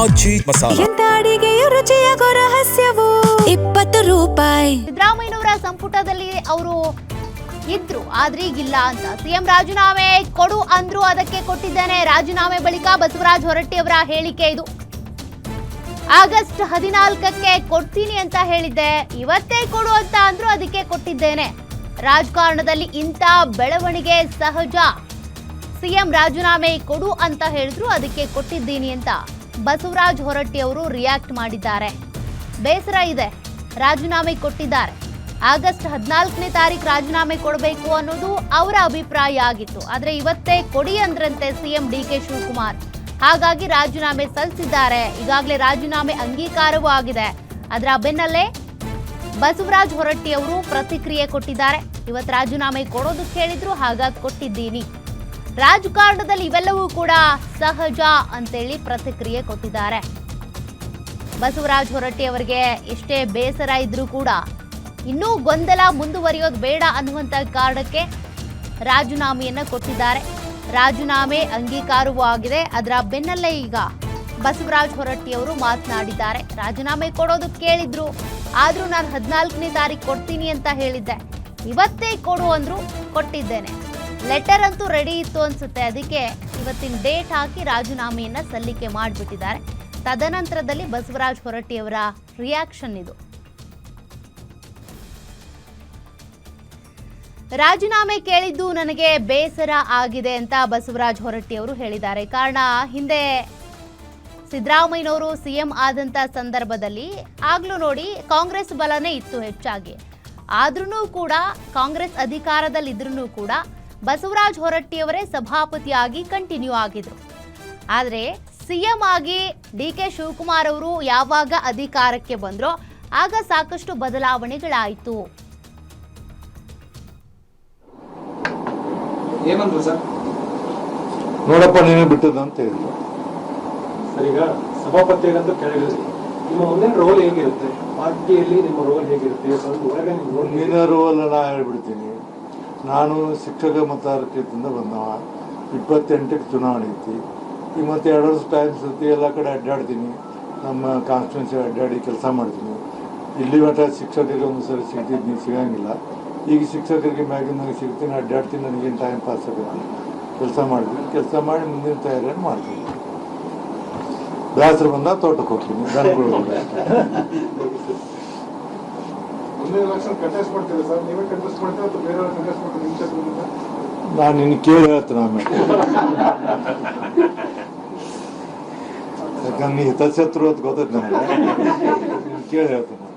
ಆಚಿ ಮಸಾಲ. ಎಂತ ಅಡಿಗೆಯ ರುಚಿಯಾಗೋ ರಹಸ್ಯವು 20 ರೂಪಾಯಿ. ಸಿದ್ದರಾಮಯ್ಯನವರ ಸಂಪುಟದಲ್ಲಿ ಅವರು ಇದ್ರು ಆದ್ರೆ ಈಗಿಲ್ಲ ಅಂತ ಸಿಎಂ ರಾಜೀನಾಮೆ ಕೊಡು ಅಂದ್ರು, ಅದಕ್ಕೆ ಕೊಟ್ಟಿದ್ದೇನೆ. ರಾಜೀನಾಮೆ ಬಳಿಕ ಬಸವರಾಜ ಹೊರಟ್ಟಿಯವರ ಹೇಳಿಕೆ ಇದು. ಆಗಸ್ಟ್ 14ಕ್ಕೆ ಕೊಡ್ತೀನಿ ಅಂತ ಹೇಳಿದ್ದೆ, ಇವತ್ತೇ ಕೊಡು ಅಂತ ಅಂದ್ರು, ಅದಕ್ಕೆ ಕೊಟ್ಟಿದ್ದೇನೆ. ರಾಜಕಾರಣದಲ್ಲಿ ಇಂಥ ಬೆಳವಣಿಗೆ ಸಹಜ. ಸಿಎಂ ರಾಜೀನಾಮೆ ಕೊಡು ಅಂತ ಹೇಳಿದ್ರು, ಅದಕ್ಕೆ ಕೊಟ್ಟಿದ್ದೀನಿ ಅಂತ ಬಸವರಾಜ ಹೊರಟ್ಟಿ ಅವರು ರಿಯಾಕ್ಟ್ ಮಾಡಿದ್ದಾರೆ. ಬೇಸರ ಇದೆ, ರಾಜೀನಾಮೆ ಕೊಟ್ಟಿದ್ದಾರೆ. ಆಗಸ್ಟ್ 14ನೇ ತಾರೀಕು ರಾಜೀನಾಮೆ ಕೊಡಬೇಕು ಅನ್ನೋದು ಅವರ ಅಭಿಪ್ರಾಯ ಆಗಿತ್ತು. ಆದರೆ ಇವತ್ತೇ ಕೊಡಿ ಅಂದ್ರಂತೆ ಸಿಎಂ ಡಿಕೆ ಶಿವಕುಮಾರ್. ಹಾಗಾಗಿ ರಾಜೀನಾಮೆ ಸಲ್ಲಿಸಿದ್ದಾರೆ. ಈಗಾಗಲೇ ರಾಜೀನಾಮೆ ಅಂಗೀಕಾರವೂ ಆಗಿದೆ. ಅದರ ಬೆನ್ನಲ್ಲೇ ಬಸವರಾಜ ಹೊರಟ್ಟಿ ಅವರು ಪ್ರತಿಕ್ರಿಯೆ ಕೊಟ್ಟಿದ್ದಾರೆ. ಇವತ್ತು ರಾಜೀನಾಮೆ ಕೊಡೋದಕ್ಕೆ ಹೇಳಿದ್ರು, ಹಾಗಾಗಿ ಕೊಟ್ಟಿದ್ದೀನಿ. ರಾಜಕಾರಣದಲ್ಲಿ ಇವೆಲ್ಲವೂ ಕೂಡ ಸಹಜ ಅಂತೇಳಿ ಪ್ರತಿಕ್ರಿಯೆ ಕೊಟ್ಟಿದ್ದಾರೆ. ಬಸವರಾಜ ಹೊರಟ್ಟಿ ಅವರಿಗೆ ಎಷ್ಟೇ ಬೇಸರ ಇದ್ರೂ ಕೂಡ ಇನ್ನೂ ಗೊಂದಲ ಮುಂದುವರಿಯೋದು ಬೇಡ ಅನ್ನುವಂಥ ಕಾರಣಕ್ಕೆ ರಾಜೀನಾಮೆಯನ್ನು ಕೊಟ್ಟಿದ್ದಾರೆ. ರಾಜೀನಾಮೆ ಅಂಗೀಕಾರವೂ ಆಗಿದೆ. ಅದರ ಬೆನ್ನಲ್ಲೇ ಈಗ ಬಸವರಾಜ ಹೊರಟ್ಟಿ ಅವರು ಮಾತನಾಡಿದ್ದಾರೆ. ರಾಜೀನಾಮೆ ಕೊಡೋದಕ್ಕೆ ಕೇಳಿದ್ರು, ಆದರೂ ನಾನು 14ನೇ ತಾರೀಕು ಕೊಡ್ತೀನಿ ಅಂತ ಹೇಳಿದ್ದೆ, ಇವತ್ತೇ ಕೊಡು ಅಂದ್ರು, ಕೊಟ್ಟಿದ್ದೇನೆ. ಲೆಟರ್ ಅಂತೂ ರೆಡಿ ಇತ್ತು ಅನ್ಸುತ್ತೆ, ಅದಕ್ಕೆ ಇವತ್ತಿನ ಡೇಟ್ ಹಾಕಿ ರಾಜೀನಾಮೆಯನ್ನ ಸಲ್ಲಿಕೆ ಮಾಡಿಬಿಟ್ಟಿದ್ದಾರೆ. ತದನಂತರದಲ್ಲಿ ಬಸವರಾಜ ಹೊರಟ್ಟಿ ಅವರ ರಿಯಾಕ್ಷನ್ ಇದು. ರಾಜೀನಾಮೆ ಕೇಳಿದ್ದು ನನಗೆ ಬೇಸರ ಆಗಿದೆ ಅಂತ ಬಸವರಾಜ ಹೊರಟ್ಟಿ ಅವರು ಹೇಳಿದ್ದಾರೆ. ಕಾರಣ, ಹಿಂದೆ ಸಿದ್ದರಾಮಯ್ಯನವರು ಸಿಎಂ ಆದಂತ ಸಂದರ್ಭದಲ್ಲಿ ಆಗ್ಲೂ ನೋಡಿ ಕಾಂಗ್ರೆಸ್ ಬಲನೇ ಇತ್ತು ಹೆಚ್ಚಾಗಿ. ಆದ್ರೂ ಕೂಡ ಕಾಂಗ್ರೆಸ್ ಅಧಿಕಾರದಲ್ಲಿದ್ರೂ ಕೂಡ ಬಸವರಾಜ ಹೊರಟ್ಟಿಯವರೇ ಸಭಾಪತಿಯಾಗಿ ಕಂಟಿನ್ಯೂ ಆಗಿದ್ರು. ಆದರೆ ಸಿಎಂ ಆಗಿ ಡಿಕೆ ಶಿವಕುಮಾರ್ ಅವರು ಯಾವಾಗ ಅಧಿಕಾರಕ್ಕೆ ಬಂದ್ರೋ ಆಗ ಸಾಕಷ್ಟು ಬದಲಾವಣೆಗಳಾಯಿತು. ಏನಂದ್ರು ಸರ್? ನೋಡಪ್ಪ ನೀನೇ ಬಿಟ್ಟದ್ದು ಅಂತ ಹೇಳಿದ್ರು. ಸರ್, ಈಗ ಸಭಾಪತಿಯಾಗಂತ ಕೆಳಗಿಳಿಸಿ ನಿಮ್ಮ ಮುಂದಿನ ರೋಲ್ ಹೇಗಿರುತ್ತೆ, ಪಾರ್ಟಿಯಲ್ಲಿ ನಿಮ್ಮ ರೋಲ್ ಹೇಗಿರುತ್ತೆ? ಮುಂದಿನ ರೋಲ್ ನಾ ಹೇಳ್ಬಿಡ್ತೀನಿ. ನಾನು ಶಿಕ್ಷಕ ಮತದಾರರಿಂದ ಬಂದವ. 28ಕ್ಕೆ ಚುನಾವಣೆ ಐತಿ. ಈಗ ಮತ್ತೆ 2 ವರ್ಷ ಟೈಮ್ ಸತಿ ಎಲ್ಲ ಕಡೆ ಅಡ್ಡಾಡ್ತೀನಿ. ನಮ್ಮ ಕಾನ್ಸ್ಟಿಟ್ಯೂನ್ಸಿ ಅಡ್ಡಾಡಿ ಕೆಲಸ ಮಾಡ್ತೀನಿ. ಇಲ್ಲಿ ಮಟ್ಟ ಶಿಕ್ಷಕರಿಗೆ ಒಂದು ಸರಿ ಸಿಗ್ತಿದ್ದೀನಿ, ಸಿಗಂಗಿಲ್ಲ. ಈಗ ಶಿಕ್ಷಕರಿಗೆ ಮ್ಯಾಗಿನ ಸಿಗ್ತೀನಿ, ಅಡ್ಡಾಡ್ತೀನಿ. ನನಗೇನು ಟೈಮ್ ಪಾಸ್ ಆಗುತ್ತೆ, ಕೆಲಸ ಮಾಡ್ತೀನಿ. ಕೆಲಸ ಮಾಡಿ ಮುಂದಿನ ತಯಾರಿಯನ್ನು ಮಾಡ್ತೀನಿ. ಬೇಸರ ಬಂದಾಗ ತೋಟಕ್ಕೆ ಹೋಗ್ತೀನಿ. ನಾನು ನಿನ್ನ ಕೇಳಿ ಹೇಳ್ತೇನೆ ಆಮೇಲೆ. ಯಾಕಂದ್ರೆ ನೀ ಹಿತಶತ್ರು ಅಂತ ಗೊತ್ತೈತೆ ನನಗೆ. ಕೇಳಿ ಹೇಳ್ತೇನೆ.